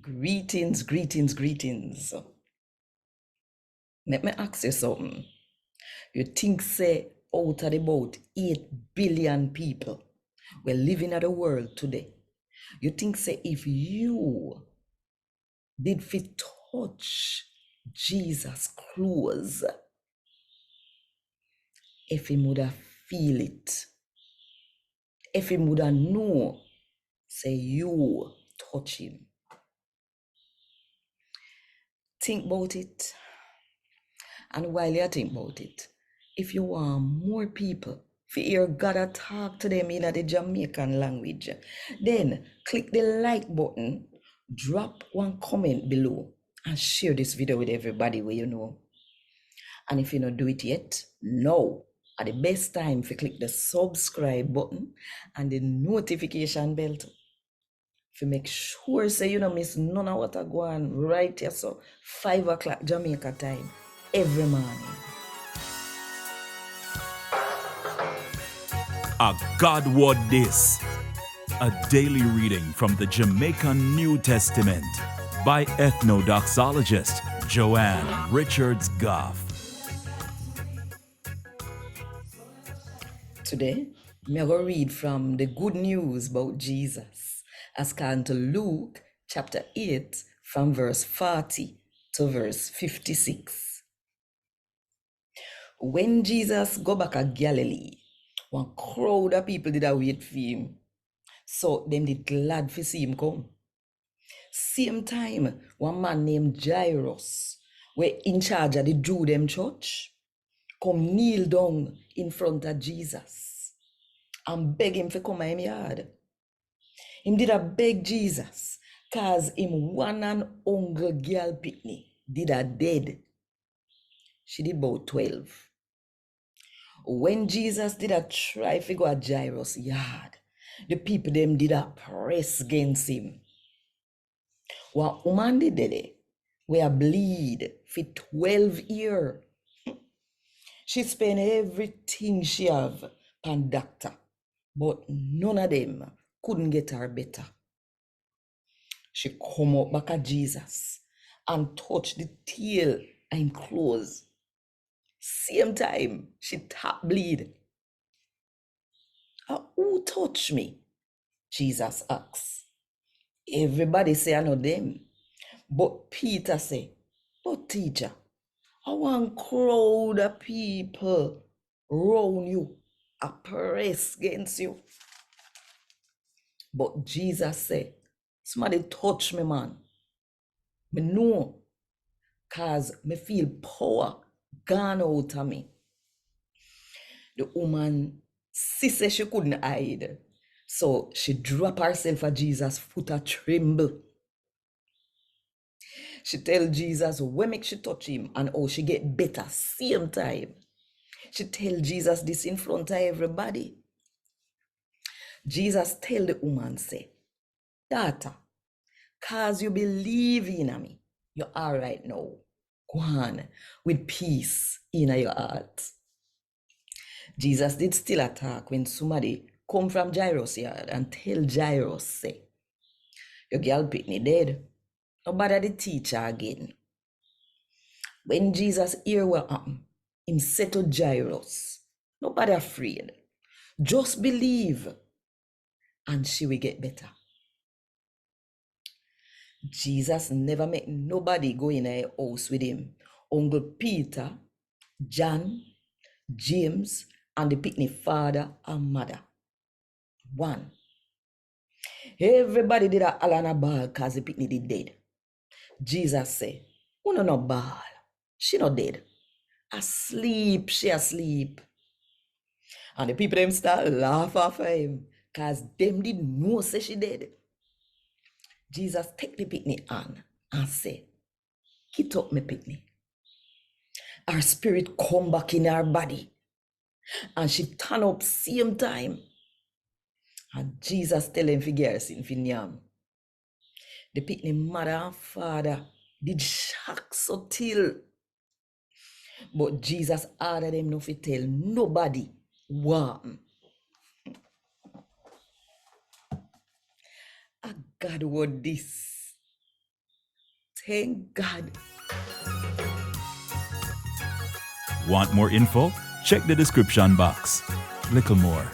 Greetings, greetings, greetings. Let me ask you something. You think say out of about 8 billion people we're living in the world today. You think say if you did fit touch Jesus clothes, if he would have feel it, if he would have know, say you touch him. Think about it. And while you think about it, if you want more people to hear God talk to them in the Jamaican language, then click the like button, drop one comment below, and share this video with everybody where you know. And if you don't do it yet, now at the best time if you click the subscribe button and the notification bell to make sure say you don't miss none of what I go on right here. So 5 o'clock Jamaica time every morning. A God Word This, a daily reading from the Jamaican New Testament by Ethnodoxologist Joanne Richards Goffe. Today, me going to read from the good news about Jesus as according to Luke chapter 8 from verse 40 to verse 56. When Jesus go back to Galilee, one crowd of people did wait for him. So them did glad to see him come. Same time, one man named Jairus, were in charge of the Jew them church, come kneel down in front of Jesus and beg him to come in him yard. Him did a beg Jesus, cause him one and uncle girl pitney did a dead. She did about 12. When Jesus did a try to go at Jairus' yard, the people them did a press against him. One woman did it, where bleed for 12 years. She spent everything she have pan doctor, but none of them couldn't get her better. She come up back at Jesus and touch the tail and clothes. Same time, she tap bleed. Who touch me? Jesus asks. Everybody say I know them. But Peter say, but teacher, I want crowd of people round you, a press against you. But Jesus say, somebody touch me, man. Me know, cause me feel power gone out of me. The woman, she said she couldn't hide. So she drop herself at Jesus' foot a tremble. She tell Jesus when make she touch him and how she get better same time. She tell Jesus this in front of everybody. Jesus tell the woman say, daughter, cause you believe in me, you're all right now. Go on with peace in your heart. Jesus did still attack when somebody come from Jairus' yard and tell Jairus, say, your girl pitney dead. Nobody the teacher again. When Jesus hear what happened, him said to Jairus, nobody afraid. Just believe and she will get better. Jesus never make nobody go in a house with him. Uncle Peter, John, James, and the picnic father and mother. One. Everybody did a alana ball cause the picnic did dead. Jesus say, "Who no ball? She not dead. Asleep, she asleep." And the people them start laugh off of him cause them didn't know say she dead. Jesus take the picnic on and say, "Get up, me picnic." Her spirit come back in her body and she turn up same time. And Jesus tell him for garrison for nyam. The picnic mother and father did shock so till. But Jesus ordered them not to tell nobody what. A God word this. Thank God. Want more info? Check the description box. Little more.